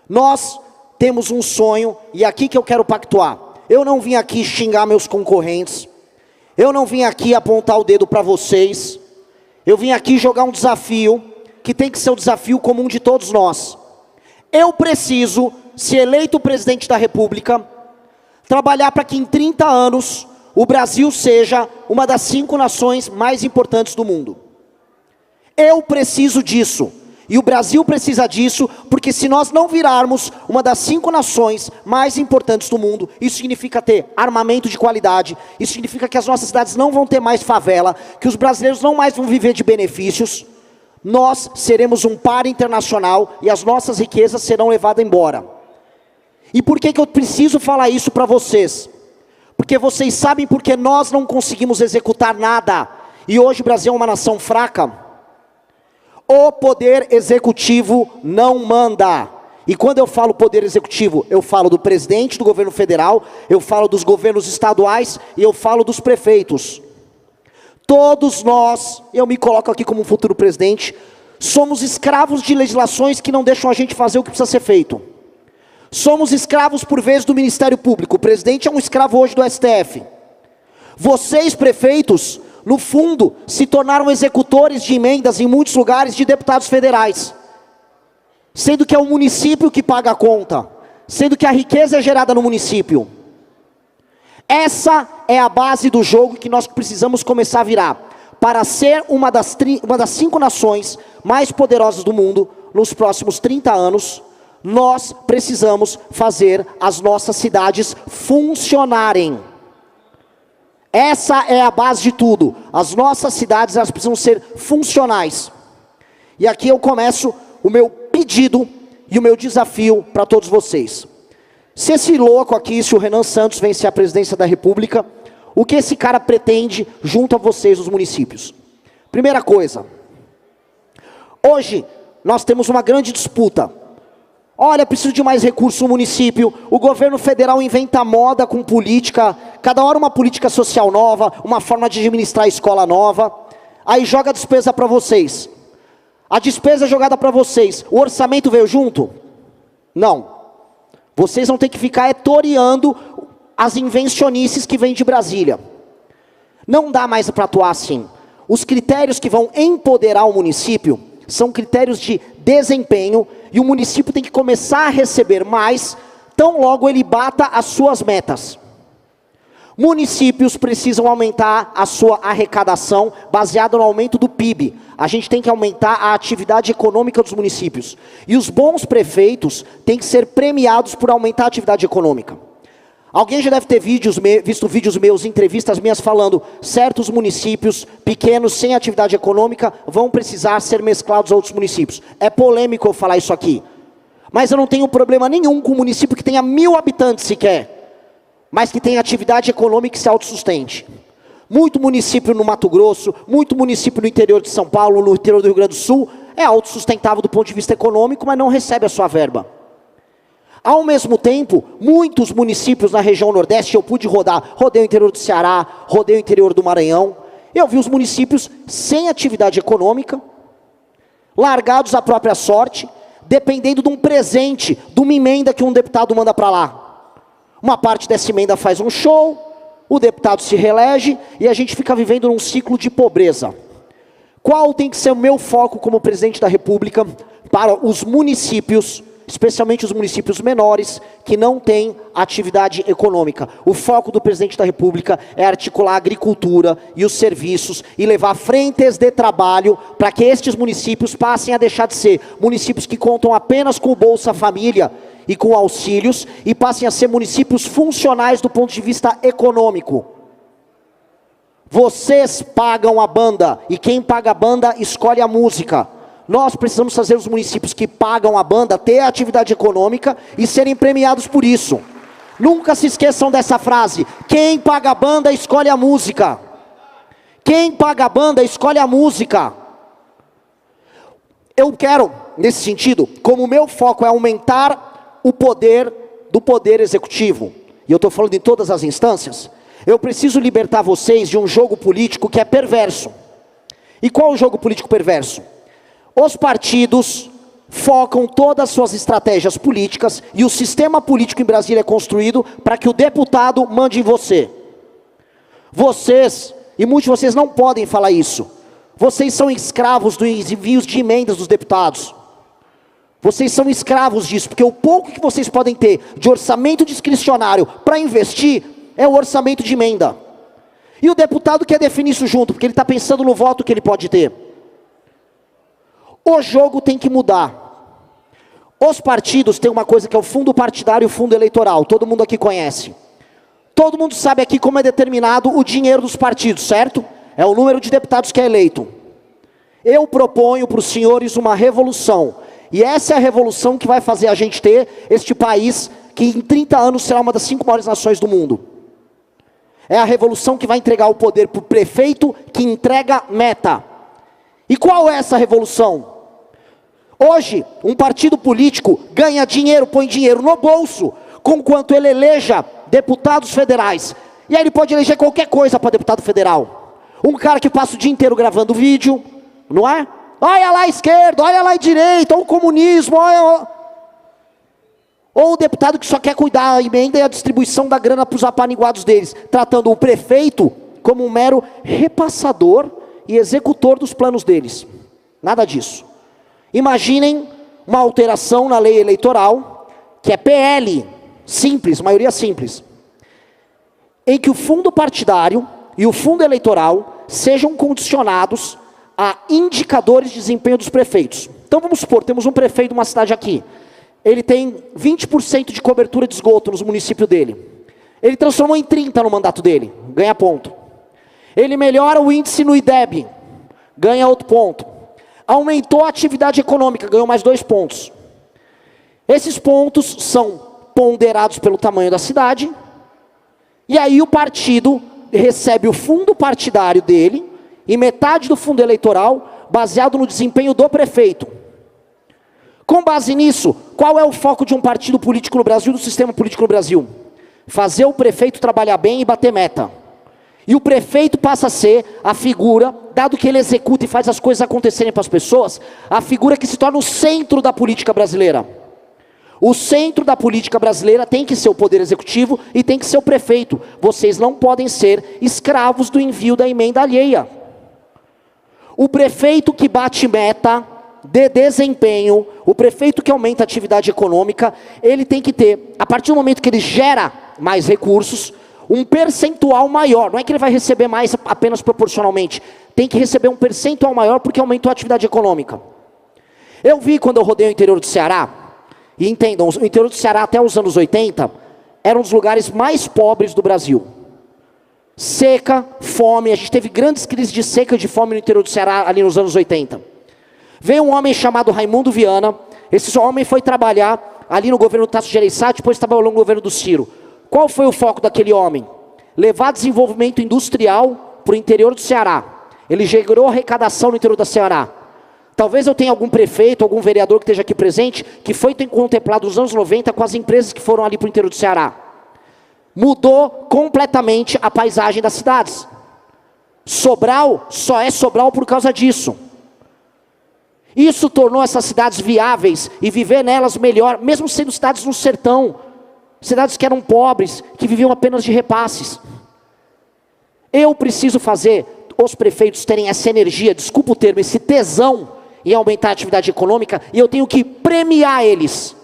Nós temos um sonho, e é aqui que eu quero pactuar. Eu não vim aqui xingar meus concorrentes, eu não vim aqui apontar o dedo para vocês, eu vim aqui jogar um desafio, que tem que ser o desafio comum de todos nós. Eu preciso, se eleito presidente da República, trabalhar para que em 30 anos, o Brasil seja uma das 5 nações mais importantes do mundo. Eu preciso disso. E o Brasil precisa disso, porque se nós não virarmos uma das 5 nações mais importantes do mundo, isso significa ter armamento de qualidade, isso significa que as nossas cidades não vão ter mais favela, que os brasileiros não mais vão viver de benefícios, nós seremos um par internacional e as nossas riquezas serão levadas embora. E por que eu preciso falar isso para vocês? Porque vocês sabem por que nós não conseguimos executar nada, e hoje o Brasil é uma nação fraca. O poder executivo não manda. E quando eu falo poder executivo, eu falo do presidente do governo federal, eu falo dos governos estaduais e eu falo dos prefeitos. Todos nós, eu me coloco aqui como um futuro presidente, somos escravos de legislações que não deixam a gente fazer o que precisa ser feito. Somos escravos por vezes do Ministério Público. O presidente é um escravo hoje do STF. Vocês, prefeitos, no fundo, se tornaram executores de emendas em muitos lugares de deputados federais. Sendo que é o município que paga a conta. Sendo que a riqueza é gerada no município. Essa é a base do jogo que nós precisamos começar a virar. Para ser uma das 5 nações mais poderosas do mundo, nos próximos 30 anos, nós precisamos fazer as nossas cidades funcionarem. Essa é a base de tudo. As nossas cidades, elas precisam ser funcionais. E aqui eu começo o meu pedido e o meu desafio para todos vocês. Se esse louco aqui, se o Renan Santos vencer a presidência da República, o que esse cara pretende junto a vocês, os municípios? Primeira coisa, hoje nós temos uma grande disputa. Olha, preciso de mais recursos no município, o governo federal inventa moda com política, cada hora uma política social nova, uma forma de administrar a escola nova, aí joga a despesa para vocês. A despesa jogada para vocês, o orçamento veio junto? Não. Vocês vão ter que ficar toreando as invencionices que vêm de Brasília. Não dá mais para atuar assim. Os critérios que vão empoderar o município são critérios de desempenho, e o município tem que começar a receber mais, tão logo ele bata as suas metas. Municípios precisam aumentar a sua arrecadação, baseada no aumento do PIB. A gente tem que aumentar a atividade econômica dos municípios. E os bons prefeitos têm que ser premiados por aumentar a atividade econômica. Alguém já deve ter visto vídeos meus, entrevistas minhas falando, certos municípios pequenos, sem atividade econômica, vão precisar ser mesclados a outros municípios. É polêmico eu falar isso aqui. Mas eu não tenho problema nenhum com um município que tenha 1000 habitantes sequer, mas que tenha atividade econômica e se autossustente. Muito município no Mato Grosso, muito município no interior de São Paulo, no interior do Rio Grande do Sul, é autossustentável do ponto de vista econômico, mas não recebe a sua verba. Ao mesmo tempo, muitos municípios na região Nordeste, eu pude rodar, rodei o interior do Ceará, rodei o interior do Maranhão, eu vi os municípios sem atividade econômica, largados à própria sorte, dependendo de um presente, de uma emenda que um deputado manda para lá. Uma parte dessa emenda faz um show, o deputado se reelege e a gente fica vivendo num ciclo de pobreza. Qual tem que ser o meu foco como presidente da República para os municípios, especialmente os municípios menores, que não têm atividade econômica? O foco do presidente da República é articular a agricultura e os serviços e levar frentes de trabalho para que estes municípios passem a deixar de ser municípios que contam apenas com o Bolsa Família e com auxílios e passem a ser municípios funcionais do ponto de vista econômico. Vocês pagam a banda e quem paga a banda escolhe a música. Nós precisamos fazer os municípios que pagam a banda ter atividade econômica e serem premiados por isso. Nunca se esqueçam dessa frase: quem paga a banda escolhe a música. Quem paga a banda escolhe a música. Eu quero, nesse sentido, como o meu foco é aumentar o poder do poder executivo, e eu estou falando em todas as instâncias, eu preciso libertar vocês de um jogo político que é perverso. E qual é o jogo político perverso? Os partidos focam todas as suas estratégias políticas e o sistema político em Brasília é construído para que o deputado mande em você. Vocês, e muitos de vocês não podem falar isso, vocês são escravos dos envios de emendas dos deputados. Vocês são escravos disso, porque o pouco que vocês podem ter de orçamento discricionário para investir é o orçamento de emenda. E o deputado quer definir isso junto, porque ele está pensando no voto que ele pode ter. O jogo tem que mudar. Os partidos têm uma coisa que é o fundo partidário e o fundo eleitoral. Todo mundo aqui conhece. Todo mundo sabe aqui como é determinado o dinheiro dos partidos, certo? É o número de deputados que é eleito. Eu proponho para os senhores uma revolução. E essa é a revolução que vai fazer a gente ter este país que em 30 anos será uma das 5 maiores nações do mundo. É a revolução que vai entregar o poder para o prefeito que entrega meta. E qual é essa revolução? Hoje, um partido político ganha dinheiro, põe dinheiro no bolso, conquanto ele eleja deputados federais. E aí ele pode eleger qualquer coisa para deputado federal. Um cara que passa o dia inteiro gravando vídeo, não é? Olha lá a esquerda, olha lá a direita, olha o comunismo, olha... Ou o deputado que só quer cuidar da emenda e a distribuição da grana para os apaniguados deles, tratando o prefeito como um mero repassador e executor dos planos deles. Nada disso. Imaginem uma alteração na lei eleitoral, que é PL, simples, maioria simples, em que o fundo partidário e o fundo eleitoral sejam condicionados a indicadores de desempenho dos prefeitos. Então vamos supor, temos um prefeito de uma cidade aqui, ele tem 20% de cobertura de esgoto nos municípios dele. Ele transformou em 30% no mandato dele, ganha ponto. Ele melhora o índice no IDEB, ganha outro ponto. Aumentou a atividade econômica, ganhou mais 2 pontos. Esses pontos são ponderados pelo tamanho da cidade, e aí o partido recebe o fundo partidário dele, e metade do fundo eleitoral, baseado no desempenho do prefeito. Com base nisso, qual é o foco de um partido político no Brasil, do sistema político no Brasil? Fazer o prefeito trabalhar bem e bater meta. E o prefeito passa a ser a figura, dado que ele executa e faz as coisas acontecerem para as pessoas, a figura que se torna o centro da política brasileira. O centro da política brasileira tem que ser o poder executivo e tem que ser o prefeito. Vocês não podem ser escravos do envio da emenda alheia. O prefeito que bate meta de desempenho, o prefeito que aumenta a atividade econômica, ele tem que ter, a partir do momento que ele gera mais recursos, um percentual maior. Não é que ele vai receber mais apenas proporcionalmente, tem que receber um percentual maior porque aumentou a atividade econômica. Eu vi quando eu rodei o interior do Ceará, e entendam, o interior do Ceará até os anos 80, era um dos lugares mais pobres do Brasil. Seca, fome, a gente teve grandes crises de seca e de fome no interior do Ceará ali nos anos 80. Veio um homem chamado Raimundo Viana, esse homem foi trabalhar ali no governo do Tasso Gereissati, depois trabalhou no governo do Ciro. Qual foi o foco daquele homem? Levar desenvolvimento industrial para o interior do Ceará. Ele gerou arrecadação no interior do Ceará. Talvez eu tenha algum prefeito, algum vereador que esteja aqui presente, que foi contemplado nos anos 90 com as empresas que foram ali para o interior do Ceará. Mudou completamente a paisagem das cidades. Sobral só é Sobral por causa disso. Isso tornou essas cidades viáveis e viver nelas melhor, mesmo sendo cidades no sertão. Cidades que eram pobres, que viviam apenas de repasses. Eu preciso fazer os prefeitos terem essa energia, desculpa o termo, esse tesão em aumentar a atividade econômica, e eu tenho que premiar eles.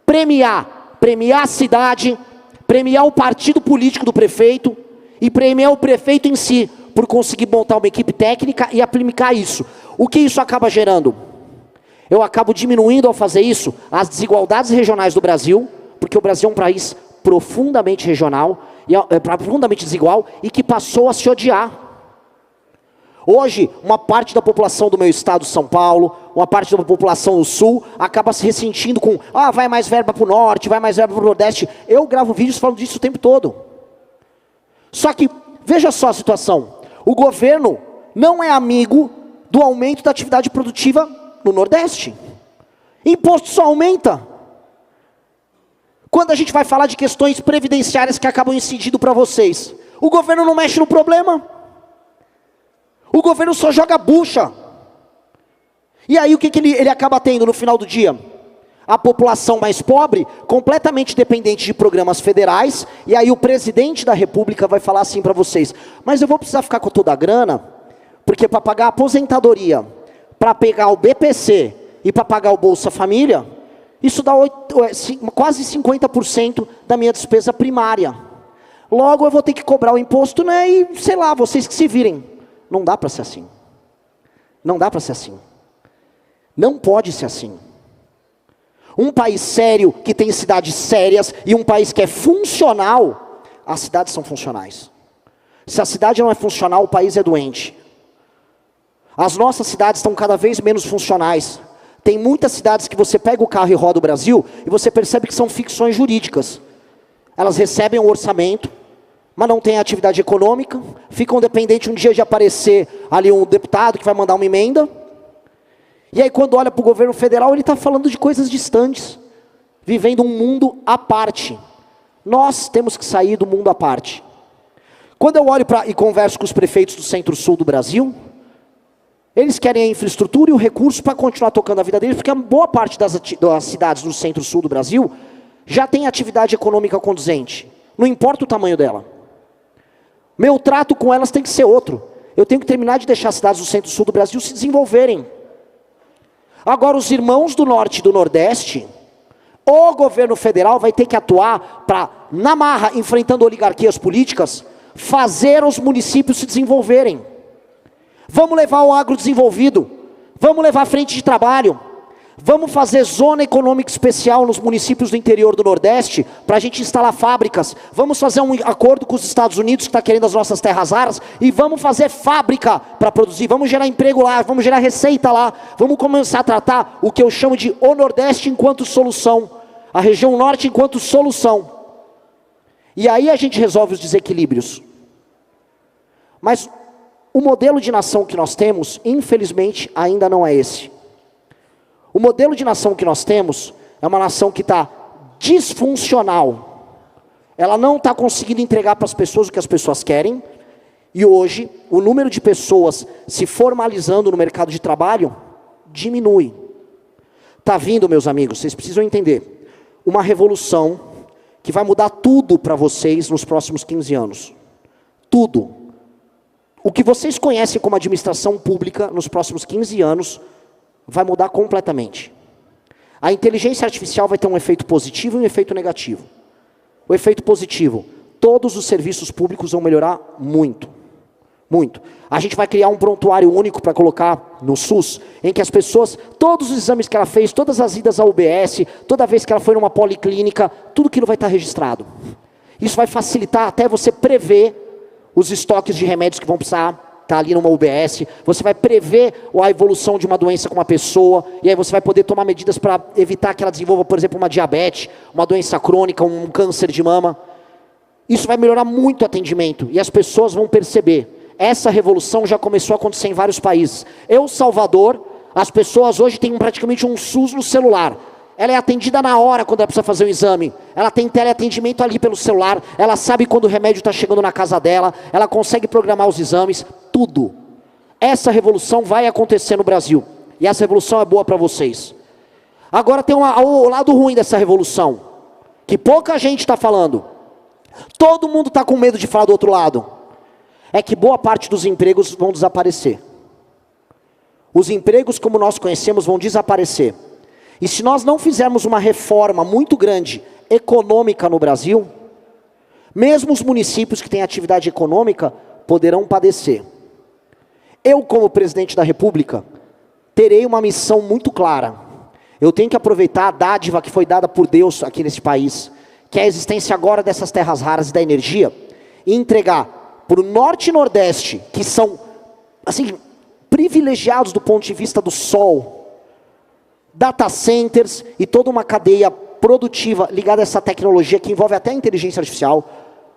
Premiar a cidade, premiar o partido político do prefeito e premiar o prefeito em si, por conseguir montar uma equipe técnica e aplicar isso. O que isso acaba gerando? Eu acabo diminuindo ao fazer isso as desigualdades regionais do Brasil, porque o Brasil é um país profundamente regional, profundamente desigual, e que passou a se odiar. Hoje, uma parte da população do meu estado, São Paulo, uma parte da população do Sul, acaba se ressentindo com, vai mais verba para o Norte, vai mais verba para o Nordeste. Eu gravo vídeos falando disso o tempo todo. Só que, veja só a situação. O governo não é amigo do aumento da atividade produtiva no Nordeste. Imposto só aumenta. Quando a gente vai falar de questões previdenciárias que acabam incidindo para vocês, o governo não mexe no problema. O governo só joga bucha. E aí o que ele acaba tendo no final do dia? A população mais pobre, completamente dependente de programas federais, e aí o presidente da república vai falar assim para vocês, mas eu vou precisar ficar com toda a grana, porque para pagar a aposentadoria, para pegar o BPC e para pagar o Bolsa Família, isso dá quase 50% da minha despesa primária. Logo eu vou ter que cobrar o imposto, né, e sei lá, vocês que se virem. Não dá para ser assim. Não dá para ser assim. Não pode ser assim. Um país sério, que tem cidades sérias, e um país que é funcional, as cidades são funcionais. Se a cidade não é funcional, o país é doente. As nossas cidades estão cada vez menos funcionais. Tem muitas cidades que você pega o carro e roda o Brasil, e você percebe que são ficções jurídicas. Elas recebem um orçamento, mas não têm atividade econômica, ficam dependentes um dia de aparecer ali um deputado que vai mandar uma emenda. E aí quando olha para o governo federal, ele está falando de coisas distantes, vivendo um mundo à parte. Nós temos que sair do mundo à parte. Quando eu olho e converso com os prefeitos do centro-sul do Brasil, eles querem a infraestrutura e o recurso para continuar tocando a vida deles, porque a boa parte das cidades do centro-sul do Brasil já tem atividade econômica condizente. Não importa o tamanho dela. Meu trato com elas tem que ser outro. Eu tenho que terminar de deixar as cidades do centro-sul do Brasil se desenvolverem. Agora, os irmãos do norte e do nordeste, o governo federal vai ter que atuar para, na marra, enfrentando oligarquias políticas, fazer os municípios se desenvolverem. Vamos levar o agro desenvolvido, vamos levar a frente de trabalho, vamos fazer zona econômica especial nos municípios do interior do Nordeste, para a gente instalar fábricas, vamos fazer um acordo com os Estados Unidos, que está querendo as nossas terras raras, e vamos fazer fábrica para produzir, vamos gerar emprego lá, vamos gerar receita lá, vamos começar a tratar o que eu chamo de o Nordeste enquanto solução, a região Norte enquanto solução. E aí a gente resolve os desequilíbrios. Mas o modelo de nação que nós temos, infelizmente, ainda não é esse. O modelo de nação que nós temos é uma nação que está disfuncional. Ela não está conseguindo entregar para as pessoas o que as pessoas querem. E hoje, o número de pessoas se formalizando no mercado de trabalho diminui. Está vindo, meus amigos, vocês precisam entender, uma revolução que vai mudar tudo para vocês nos próximos 15 anos. Tudo. O que vocês conhecem como administração pública nos próximos 15 anos vai mudar completamente. A inteligência artificial vai ter um efeito positivo e um efeito negativo. O efeito positivo, todos os serviços públicos vão melhorar muito. Muito. A gente vai criar um prontuário único para colocar no SUS, em que as pessoas, todos os exames que ela fez, todas as idas à UBS, toda vez que ela foi numa policlínica, tudo aquilo vai estar registrado. Isso vai facilitar até você prever os estoques de remédios que vão precisar estar ali numa UBS, você vai prever a evolução de uma doença com uma pessoa, e aí você vai poder tomar medidas para evitar que ela desenvolva, por exemplo, uma diabetes, uma doença crônica, um câncer de mama. Isso vai melhorar muito o atendimento, e as pessoas vão perceber. Essa revolução já começou a acontecer em vários países. El Salvador, as pessoas hoje têm praticamente um SUS no celular. Ela é atendida na hora quando ela precisa fazer o exame. Ela tem teleatendimento ali pelo celular. Ela sabe quando o remédio está chegando na casa dela. Ela consegue programar os exames. Tudo. Essa revolução vai acontecer no Brasil. E essa revolução é boa para vocês. Agora tem o lado ruim dessa revolução, que pouca gente está falando. Todo mundo está com medo de falar do outro lado. É que boa parte dos empregos vão desaparecer. Os empregos como nós conhecemos vão desaparecer. E se nós não fizermos uma reforma muito grande, econômica no Brasil, mesmo os municípios que têm atividade econômica poderão padecer. Eu, como presidente da República, terei uma missão muito clara. Eu tenho que aproveitar a dádiva que foi dada por Deus aqui nesse país, que é a existência agora dessas terras raras e da energia, e entregar para o Norte e Nordeste, que são assim, privilegiados do ponto de vista do sol, data centers e toda uma cadeia produtiva ligada a essa tecnologia que envolve até a inteligência artificial,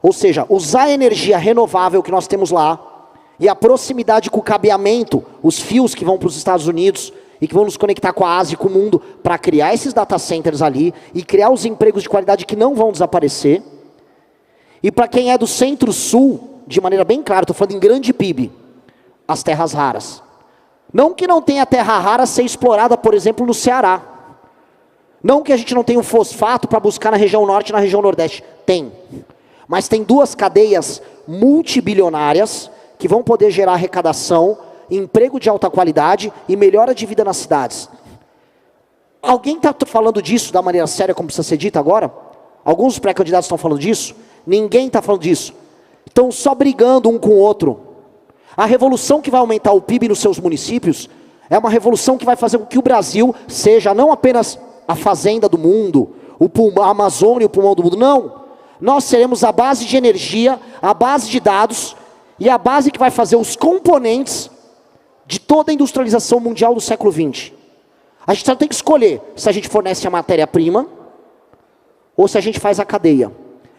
ou seja, usar a energia renovável que nós temos lá, e a proximidade com o cabeamento, os fios que vão para os Estados Unidos, e que vão nos conectar com a Ásia e com o mundo, para criar esses data centers ali, e criar os empregos de qualidade que não vão desaparecer. E para quem é do Centro-Sul, de maneira bem clara, estou falando em grande PIB, as terras raras. Não que não tenha terra rara a ser explorada, por exemplo, no Ceará. Não que a gente não tenha um fosfato para buscar na região norte e na região nordeste. Tem. Mas tem duas cadeias multibilionárias que vão poder gerar arrecadação, emprego de alta qualidade e melhora de vida nas cidades. Alguém está falando disso da maneira séria como precisa ser dita agora? Alguns dos pré-candidatos estão falando disso? Ninguém está falando disso. Estão só brigando um com o outro. A revolução que vai aumentar o PIB nos seus municípios é uma revolução que vai fazer com que o Brasil seja não apenas a fazenda do mundo, a Amazônia, o pulmão do mundo, não. Nós seremos a base de energia, a base de dados e a base que vai fazer os componentes de toda a industrialização mundial do século XX. A gente só tem que escolher se a gente fornece a matéria-prima ou se a gente faz a cadeia.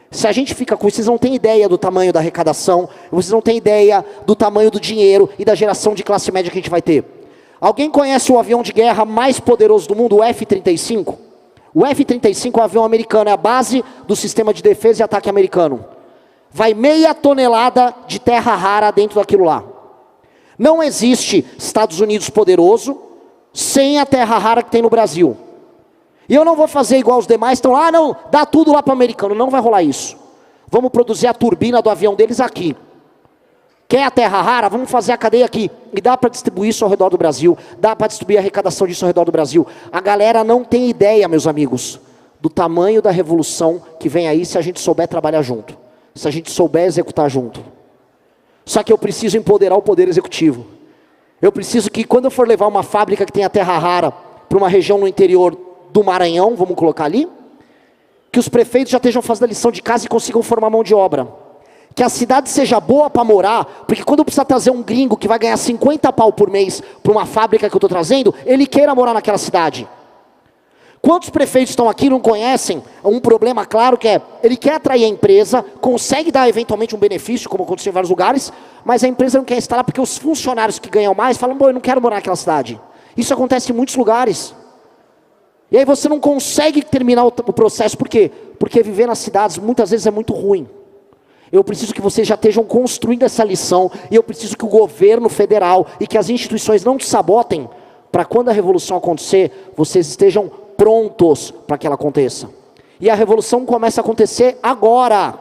Se a gente fica com... Vocês não têm ideia do tamanho da arrecadação, vocês não têm ideia do tamanho do dinheiro e da geração de classe média que a gente vai ter. Alguém conhece o avião de guerra mais poderoso do mundo, o F-35? O F-35 é um avião americano, é a base do sistema de defesa e ataque americano. Vai 0,5 tonelada de terra rara dentro daquilo lá. Não existe Estados Unidos poderoso sem a terra rara que tem no Brasil. E eu não vou fazer igual os demais, estão lá, não, dá tudo lá para o americano. Não vai rolar isso. Vamos produzir a turbina do avião deles aqui. Quer a terra rara? Vamos fazer a cadeia aqui. E dá para distribuir isso ao redor do Brasil. Dá para distribuir a arrecadação disso ao redor do Brasil. A galera não tem ideia, meus amigos, do tamanho da revolução que vem aí se a gente souber trabalhar junto. Se a gente souber executar junto. Só que eu preciso empoderar o poder executivo. Eu preciso que quando eu for levar uma fábrica que tenha terra rara para uma região no interior do Maranhão, vamos colocar ali, que os prefeitos já estejam fazendo a lição de casa e consigam formar mão de obra. Que a cidade seja boa para morar, porque quando eu precisar trazer um gringo que vai ganhar 50 pau por mês para uma fábrica que eu estou trazendo, ele queira morar naquela cidade. Quantos prefeitos estão aqui e não conhecem um problema claro que é, ele quer atrair a empresa, consegue dar eventualmente um benefício, como aconteceu em vários lugares, mas a empresa não quer instalar porque os funcionários que ganham mais falam, bom, eu não quero morar naquela cidade. Isso acontece em muitos lugares. E aí você não consegue terminar o processo, por quê? Porque viver nas cidades muitas vezes é muito ruim. Eu preciso que vocês já estejam construindo essa lição, e eu preciso que o governo federal e que as instituições não te sabotem, para quando a revolução acontecer, vocês estejam prontos para que ela aconteça. E a revolução começa a acontecer agora.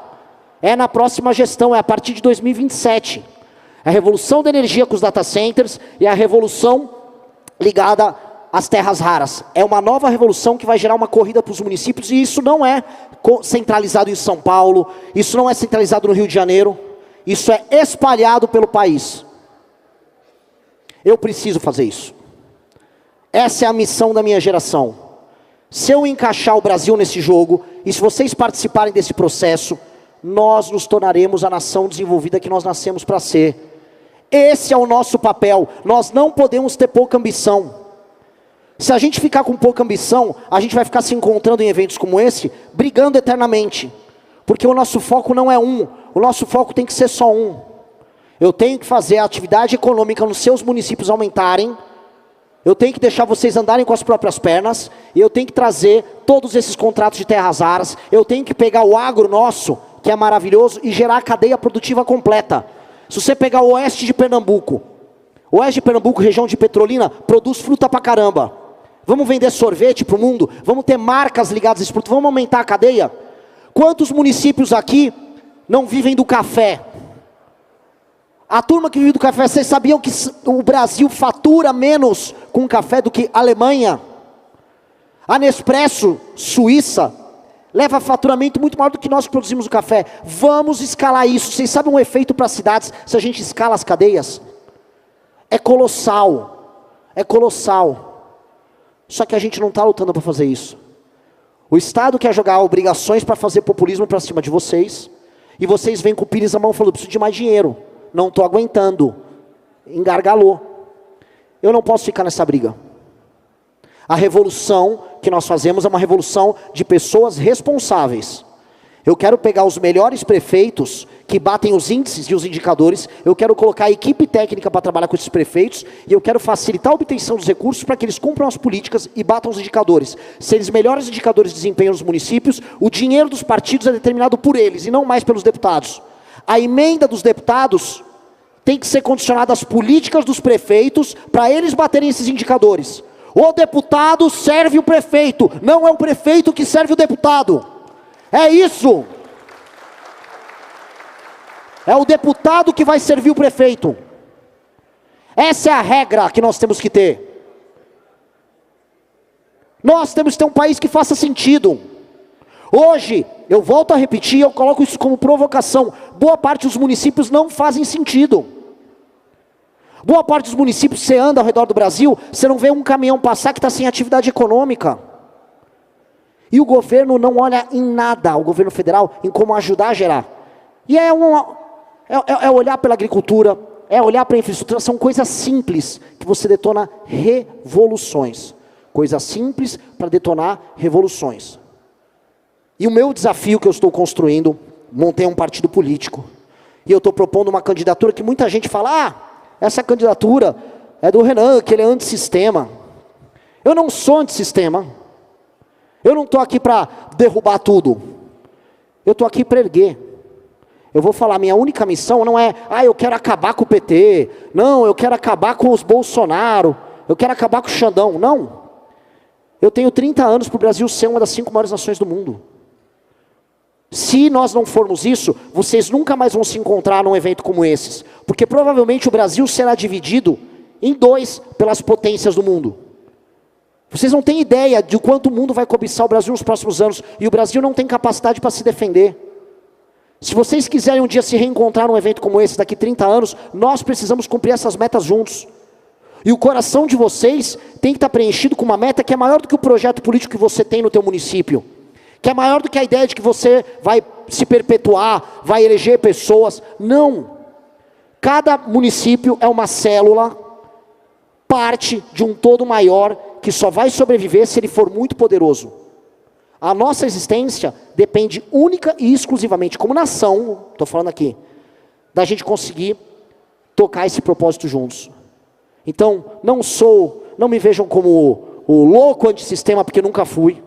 É na próxima gestão, é a partir de 2027. É a revolução da energia com os data centers e a revolução ligada às terras raras. É uma nova revolução que vai gerar uma corrida para os municípios, e isso não é centralizado em São Paulo, isso não é centralizado no Rio de Janeiro, isso é espalhado pelo país. Eu preciso fazer isso. Essa é a missão da minha geração. Se eu encaixar o Brasil nesse jogo, e se vocês participarem desse processo, nós nos tornaremos a nação desenvolvida que nós nascemos para ser. Esse é o nosso papel. Nós não podemos ter pouca ambição. Se a gente ficar com pouca ambição, a gente vai ficar se encontrando em eventos como esse, brigando eternamente. Porque o nosso foco não é um, o nosso foco tem que ser só um. Eu tenho que fazer a atividade econômica nos seus municípios aumentarem, eu tenho que deixar vocês andarem com as próprias pernas, e eu tenho que trazer todos esses contratos de terras raras, eu tenho que pegar o agro nosso, que é maravilhoso, e gerar a cadeia produtiva completa. Se você pegar o oeste de Pernambuco, região de Petrolina, produz fruta pra caramba. Vamos vender sorvete para o mundo? Vamos ter marcas ligadas a esse produto? Vamos aumentar a cadeia? Quantos municípios aqui não vivem do café? A turma que vive do café, vocês sabiam que o Brasil fatura menos com café do que a Alemanha? A Nespresso, Suíça, leva faturamento muito maior do que nós que produzimos o café. Vamos escalar isso. Vocês sabem um efeito para as cidades se a gente escala as cadeias? É colossal. É colossal. Só que a gente não está lutando para fazer isso. O Estado quer jogar obrigações para fazer populismo para cima de vocês, e vocês vêm com o pires na mão falando, preciso de mais dinheiro, não estou aguentando, engargalou. Eu não posso ficar nessa briga. A revolução que nós fazemos é uma revolução de pessoas responsáveis. Eu quero pegar os melhores prefeitos que batem os índices e os indicadores, eu quero colocar a equipe técnica para trabalhar com esses prefeitos, e eu quero facilitar a obtenção dos recursos para que eles cumpram as políticas e batam os indicadores. Se eles melhoram os indicadores de desempenho nos municípios, o dinheiro dos partidos é determinado por eles, e não mais pelos deputados. A emenda dos deputados tem que ser condicionada às políticas dos prefeitos para eles baterem esses indicadores. O deputado serve o prefeito, não é o prefeito que serve o deputado. É isso. É o deputado que vai servir o prefeito. Essa é a regra que nós temos que ter. Nós temos que ter um país que faça sentido. Hoje, eu volto a repetir, eu coloco isso como provocação. Boa parte dos municípios não fazem sentido. Boa parte dos municípios, você anda ao redor do Brasil, você não vê um caminhão passar que está sem atividade econômica. E o governo não olha em nada, o governo federal, em como ajudar a gerar. E é olhar pela agricultura, é olhar para a infraestrutura, são coisas simples que você detona revoluções. Coisas simples para detonar revoluções. E o meu desafio que eu estou construindo, montei um partido político, e eu estou propondo uma candidatura que muita gente fala, essa candidatura é do Renan, que ele é antissistema. Eu não sou antissistema. Eu não estou aqui para derrubar tudo. Eu estou aqui para erguer. Eu vou falar, minha única missão não é, eu quero acabar com o PT, não, eu quero acabar com os Bolsonaro, eu quero acabar com o Xandão, não. Eu tenho 30 anos para o Brasil ser uma das 5 maiores nações do mundo. Se nós não formos isso, vocês nunca mais vão se encontrar num evento como esses. Porque provavelmente o Brasil será dividido em 2 pelas potências do mundo. Vocês não têm ideia de quanto o mundo vai cobiçar o Brasil nos próximos anos. E o Brasil não tem capacidade para se defender. Se vocês quiserem um dia se reencontrar num evento como esse, daqui 30 anos, nós precisamos cumprir essas metas juntos. E o coração de vocês tem que estar preenchido com uma meta que é maior do que o projeto político que você tem no teu município. Que é maior do que a ideia de que você vai se perpetuar, vai eleger pessoas. Não. Cada município é uma célula, parte de um todo maior, que só vai sobreviver se ele for muito poderoso. A nossa existência depende única e exclusivamente, como nação, estou falando aqui, da gente conseguir tocar esse propósito juntos. Então, não me vejam como o louco antissistema, porque nunca fui.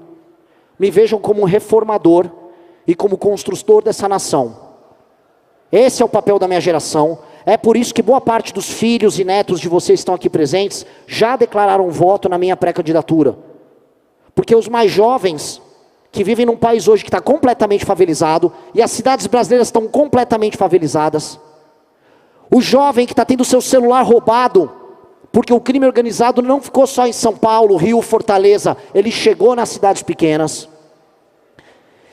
Me vejam como um reformador e como construtor dessa nação. Esse é o papel da minha geração. É por isso que boa parte dos filhos e netos de vocês que estão aqui presentes já declararam voto na minha pré-candidatura. Porque os mais jovens, que vivem num país hoje que está completamente favelizado, e as cidades brasileiras estão completamente favelizadas. O jovem que está tendo seu celular roubado, porque o crime organizado não ficou só em São Paulo, Rio, Fortaleza, ele chegou nas cidades pequenas.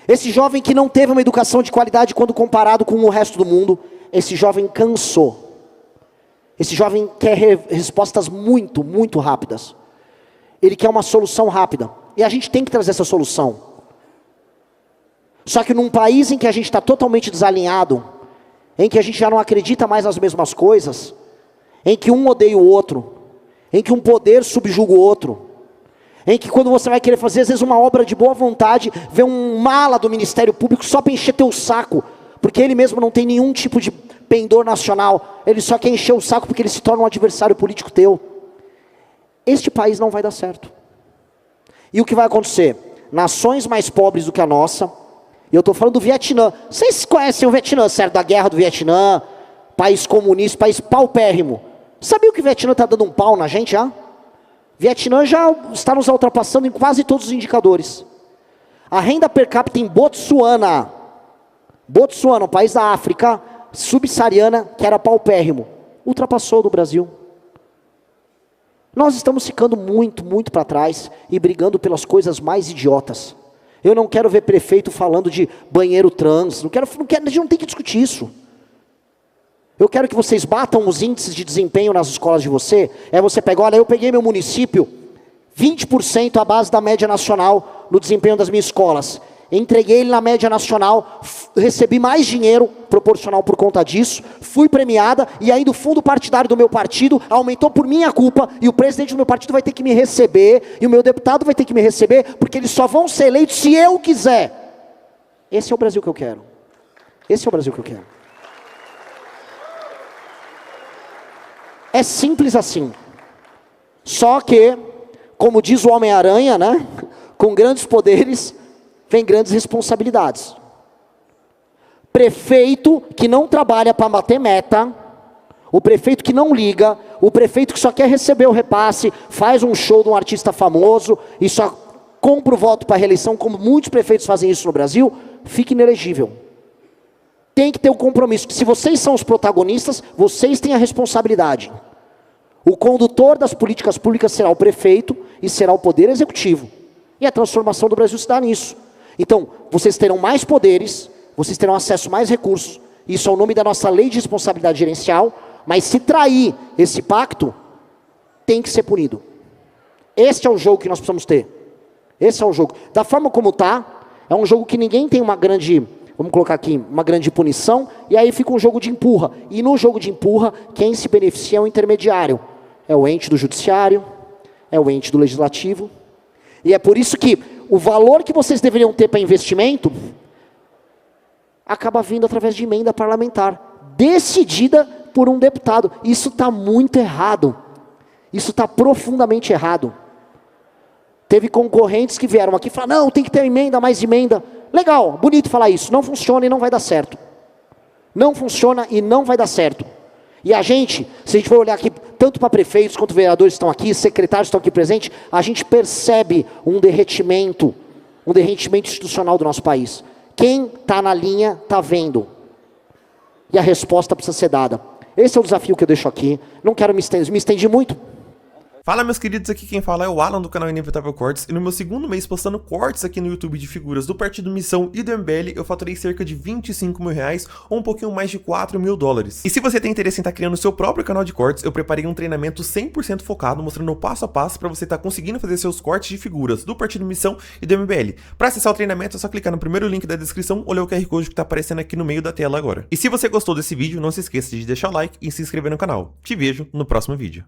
Esse jovem que não teve uma educação de qualidade quando comparado com o resto do mundo, esse jovem cansou. Esse jovem quer respostas muito, muito rápidas. Ele quer uma solução rápida. E a gente tem que trazer essa solução. Só que num país em que a gente está totalmente desalinhado, em que a gente já não acredita mais nas mesmas coisas, em que um odeia o outro, em que um poder subjuga o outro, em que quando você vai querer fazer, às vezes, uma obra de boa vontade, vê um mala do Ministério Público só para encher teu saco, porque ele mesmo não tem nenhum tipo de pendor nacional, ele só quer encher o saco porque ele se torna um adversário político teu. Este país não vai dar certo. E o que vai acontecer? Nações mais pobres do que a nossa, e eu estou falando do Vietnã, vocês conhecem o Vietnã, certo? Da guerra do Vietnã, país comunista, país paupérrimo. Sabia que o Vietnã está dando um pau na gente já? Vietnã já está nos ultrapassando em quase todos os indicadores. A renda per capita em Botsuana, um país da África subsaariana, que era paupérrimo, ultrapassou do Brasil. Nós estamos ficando muito, muito para trás e brigando pelas coisas mais idiotas. Eu não quero ver prefeito falando de banheiro trans, a gente não tem que discutir isso. Eu quero que vocês batam os índices de desempenho nas escolas de você. Você pega, olha, eu peguei meu município, 20% à base da média nacional no desempenho das minhas escolas. Entreguei ele na média nacional, recebi mais dinheiro proporcional por conta disso, fui premiada e ainda o fundo partidário do meu partido aumentou por minha culpa e o presidente do meu partido vai ter que me receber e o meu deputado vai ter que me receber porque eles só vão ser eleitos se eu quiser. Esse é o Brasil que eu quero. Esse é o Brasil que eu quero. É simples assim. Só que, como diz o Homem-Aranha, né? Com grandes poderes, vem grandes responsabilidades. Prefeito que não trabalha para bater meta, O prefeito que não liga, o prefeito que só quer receber o repasse, faz um show de um artista famoso e só compra o voto para a reeleição, como muitos prefeitos fazem isso no Brasil, fica inelegível. Tem que ter um compromisso, que se vocês são os protagonistas, vocês têm a responsabilidade. O condutor das políticas públicas será o prefeito e será o poder executivo. E a transformação do Brasil se dá nisso. Então, vocês terão mais poderes, vocês terão acesso a mais recursos, isso é o nome da nossa lei de responsabilidade gerencial, mas se trair esse pacto, tem que ser punido. Este é o jogo que nós precisamos ter. Esse é o jogo. Da forma como está, é um jogo que ninguém tem uma grande, vamos colocar aqui, uma grande punição, e aí fica um jogo de empurra. E no jogo de empurra, quem se beneficia é o intermediário. É o ente do judiciário, é o ente do legislativo. E é por isso que o valor que vocês deveriam ter para investimento, acaba vindo através de emenda parlamentar, decidida por um deputado. Isso está muito errado. Isso está profundamente errado. Teve concorrentes que vieram aqui e falaram, não, tem que ter emenda, mais emenda. Legal, bonito falar isso, não funciona e não vai dar certo. Não funciona e não vai dar certo. E a gente, se a gente for olhar aqui, tanto para prefeitos quanto vereadores que estão aqui, secretários que estão aqui presentes, a gente percebe um derretimento institucional do nosso país. Quem está na linha está vendo. E a resposta precisa ser dada. Esse é o desafio que eu deixo aqui. Não quero me estendi muito. Fala, meus queridos, aqui quem fala é o Alan do canal Inevitável Cortes, e no meu segundo mês postando cortes aqui no YouTube de figuras do Partido Missão e do MBL, eu faturei cerca de 25 mil reais, ou um pouquinho mais de 4 mil dólares. E se você tem interesse em estar criando o seu próprio canal de cortes, eu preparei um treinamento 100% focado, mostrando o passo a passo para você estar conseguindo fazer seus cortes de figuras do Partido Missão e do MBL. Para acessar o treinamento é só clicar no primeiro link da descrição ou ler o QR Code que está aparecendo aqui no meio da tela agora. E se você gostou desse vídeo, não se esqueça de deixar o like e se inscrever no canal. Te vejo no próximo vídeo.